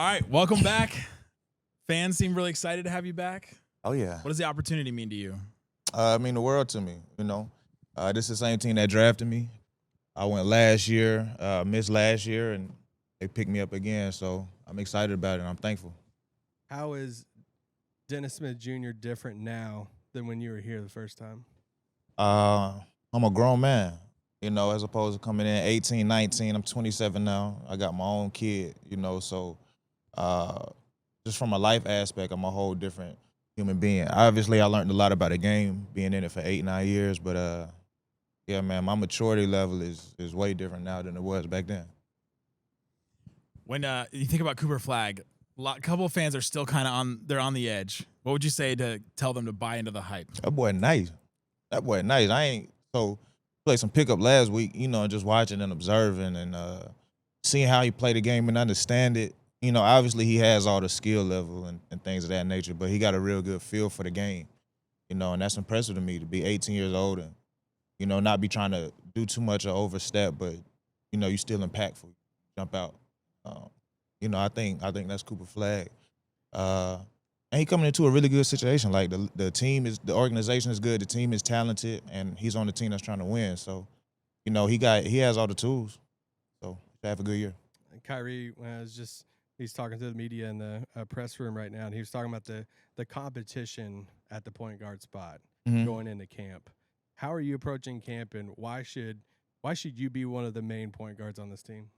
All right, welcome back. Fans seem really excited to have you back. Oh, yeah. What does the opportunity mean to you? It mean the world to me, you know. This is the same team that drafted me. I went last year, missed last year, and they picked me up again. So I'm excited about it, and I'm thankful. How is Dennis Smith Jr. different now than when you were here the first time? I'm a grown man, you know, as opposed to coming in 18, 19. I'm 27 now. I got my own kid, you know, so just from a life aspect, I'm a whole different human being. Obviously, I learned a lot about the game, being in it for 8, 9 years, but yeah, man, my maturity level is way different now than it was back then. When you think about Cooper Flagg, a couple of fans are still kind of on the edge. What would you say to tell them to buy into the hype? That boy nice. That boy nice. Played some pickup last week, you know, just watching and observing and seeing how he played the game and understand it. You know, obviously he has all the skill level and things of that nature, but he got a real good feel for the game, you know, and that's impressive to me to be 18 years old and, you know, not be trying to do too much or overstep, but, you know, you still impactful, jump out. You know, I think that's Cooper Flagg. And he coming into a really good situation. Like the organization is good, the team is talented, and he's on the team that's trying to win. So, you know, he has all the tools. So have a good year. And Kyrie he's talking to the media in the press room right now, and he was talking about the competition at the point guard spot going into camp. How are you approaching camp, and why should you be one of the main point guards on this team?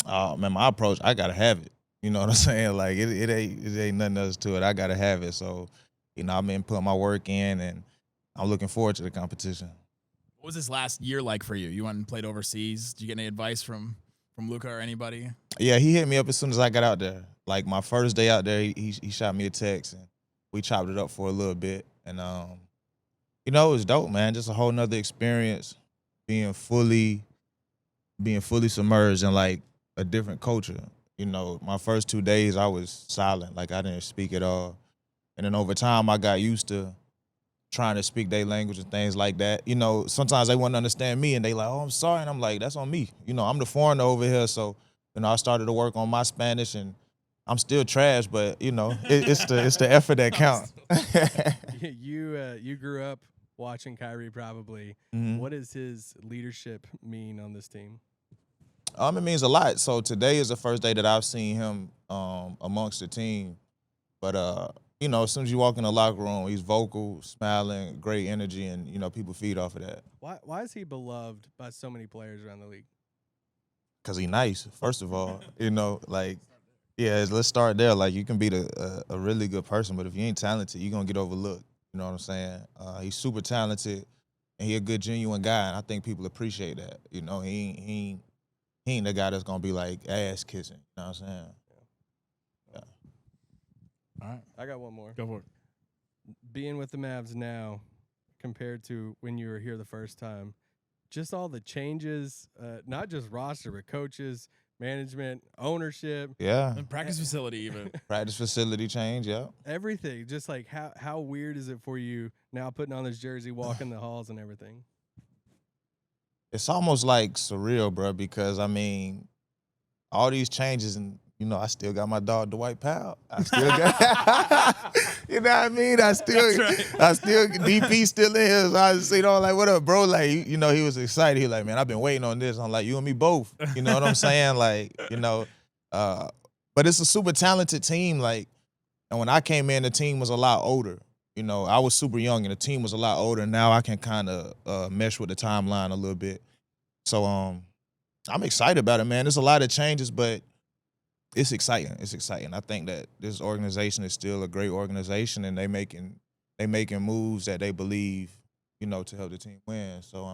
Man, my approach, I gotta have it. You know what I'm saying? Like it ain't nothing else to it. I gotta have it. So, you know, I've been putting my work in, and I'm looking forward to the competition. What was this last year like for you? You went and played overseas. Did you get any advice from Luka or anybody? Yeah, he hit me up as soon as I got out there. Like my first day out there, he shot me a text, and we chopped it up for a little bit. And you know, it was dope, man. Just a whole nother experience, being fully submerged in like a different culture. You know, my first 2 days I was silent, like I didn't speak at all. And then over time I got used to trying to speak their language and things like that. You know, sometimes they wouldn't understand me and they like, oh, I'm sorry. And I'm like, that's on me. You know, I'm the foreigner over here. So, you know, I started to work on my Spanish, and I'm still trash, but you know, it's the effort that counts. You grew up watching Kyrie probably. What does his leadership mean on this team? It means a lot. So today is the first day that I've seen him amongst the team. But, you know, as soon as you walk in the locker room, he's vocal, smiling, great energy, and, you know, people feed off of that. Why is he beloved by so many players around the league? Because he's nice, first of all. You know, like, yeah, let's start there. Like, you can be a really good person, but if you ain't talented, you're going to get overlooked. You know what I'm saying? He's super talented, and he's a good, genuine guy, and I think people appreciate that. You know, he ain't the guy that's gonna be like ass kissing. You know what I'm saying? Yeah. All right. I got one more. Go for it. Being with the Mavs now compared to when you were here the first time, just all the changes, not just roster, but coaches, management, ownership. Yeah. And practice facility even. Practice facility change, yeah. Everything. Just like how weird is it for you now putting on this jersey, walking the halls and everything? It's almost like surreal, bro, because I mean, all these changes, and you know, I still got my dog Dwight Powell. I still got, you know what I mean? I still DP still in here. So I just, you know, like, what up, bro? Like, you know, he was excited. He like, man, I've been waiting on this. I'm like, you and me both. You know what I'm saying? Like, you know, but it's a super talented team. Like, and when I came in, the team was a lot older. You know, I was super young and the team was a lot older. Now I can kind of mesh with the timeline a little bit. So I'm excited about it, man. There's a lot of changes, but it's exciting. It's exciting. I think that this organization is still a great organization, and they making moves that they believe, you know, to help the team win. So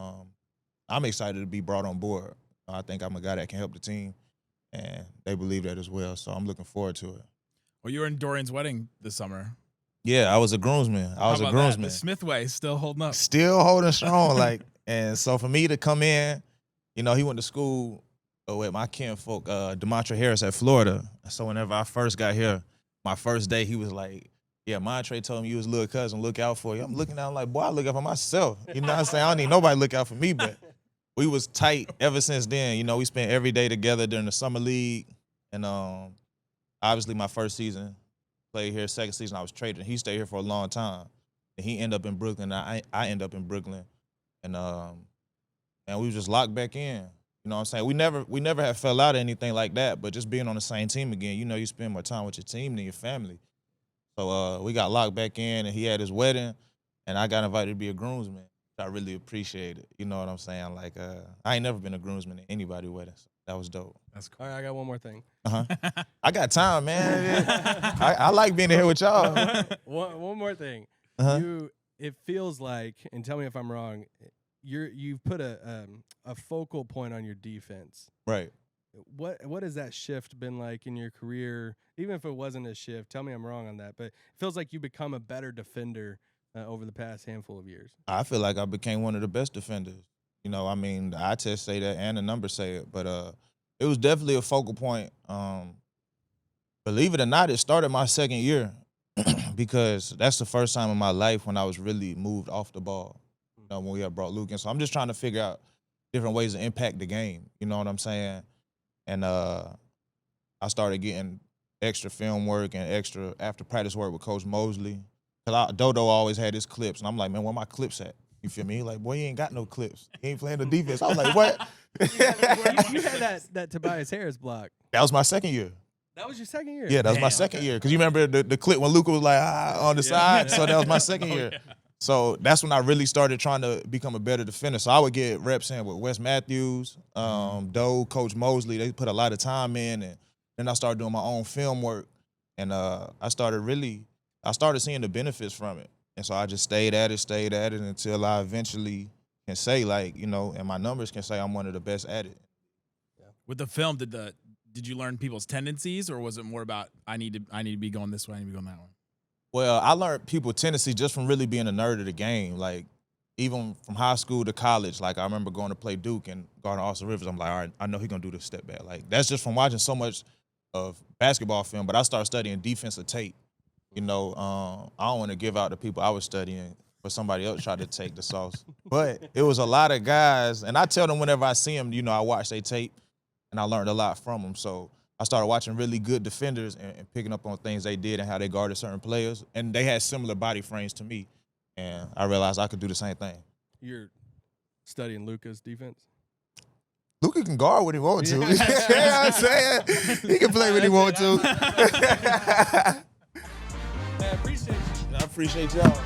I'm excited to be brought on board. I think I'm a guy that can help the team, and they believe that as well. So I'm looking forward to it. Well, you were in Dorian's wedding this summer. Yeah, I was a groomsman. I was a groomsman. The Smith way still holding up. Still holding strong. Like, and so for me to come in, you know, he went to school with my kinfolk, DeMontre Harris at Florida. So whenever I first got here, my first day, he was like, yeah, Montre told me you was little cousin, look out for you. I'm looking out like, boy, I look out for myself. You know what I'm saying? I don't need nobody to look out for me, but we was tight ever since then. You know, we spent every day together during the summer league. And obviously my first season, played here. Second season, I was traded. He stayed here for a long time. And he ended up in Brooklyn. I ended up in Brooklyn. And we was just locked back in. You know what I'm saying? We never had fell out or anything like that, but just being on the same team again, you know, you spend more time with your team than your family. So we got locked back in, and he had his wedding, and I got invited to be a groomsman. I really appreciate it. You know what I'm saying? Like, I ain't never been a groomsman at anybody's wedding. So that was dope. That's cool. All right, I got one more thing. I got time, man. I like being here with y'all. One more thing. It feels like, and tell me if I'm wrong, you've put a focal point on your defense. Right. What has that shift been like in your career? Even if it wasn't a shift, tell me I'm wrong on that. But it feels like you become a better defender over the past handful of years. I feel like I became one of the best defenders. You know, I mean, the eye test say that and the numbers say it. But it was definitely a focal point. Believe it or not, it started my second year because that's the first time in my life when I was really moved off the ball. You know, when we had brought Luke in. So I'm just trying to figure out different ways to impact the game. You know what I'm saying? And I started getting extra film work and extra after practice work with Coach Mosley. Because Dodo always had his clips. And I'm like, man, where my clips at? You feel me? He like, boy, you ain't got no clips. You ain't playing the defense. I was like, what? You had that Tobias Harris block. That was my second year. That was your second year? Yeah, that was my second year. Because you remember the clip when Luka was like, on the side? So that was my second year. Yeah. So that's when I really started trying to become a better defender. So I would get reps in with Wes Matthews, Doe, Coach Mosley. They put a lot of time in. And then I started doing my own film work. And I started seeing the benefits from it. And so I just stayed at it until I eventually can say, like, you know, and my numbers can say I'm one of the best at it. With the film, did you learn people's tendencies, or was it more about I need to be going this way, I need to be going that one? Well, I learned people's tendencies just from really being a nerd of the game. Like, even from high school to college, like, I remember going to play Duke and guarding Austin Rivers. I'm like, all right, I know he's going to do this step back. Like, that's just from watching so much of basketball film, but I started studying defensive tape. You know, I don't want to give out the people I was studying, but somebody else tried to take the sauce. But it was a lot of guys, and I tell them whenever I see them, you know, I watch their tape, and I learned a lot from them. So I started watching really good defenders and picking up on things they did and how they guarded certain players. And they had similar body frames to me. And I realized I could do the same thing. You're studying Luka's defense? Luka can guard when he wants to. You know what I'm saying? He can play when he wants to. Man, I appreciate you. I appreciate y'all.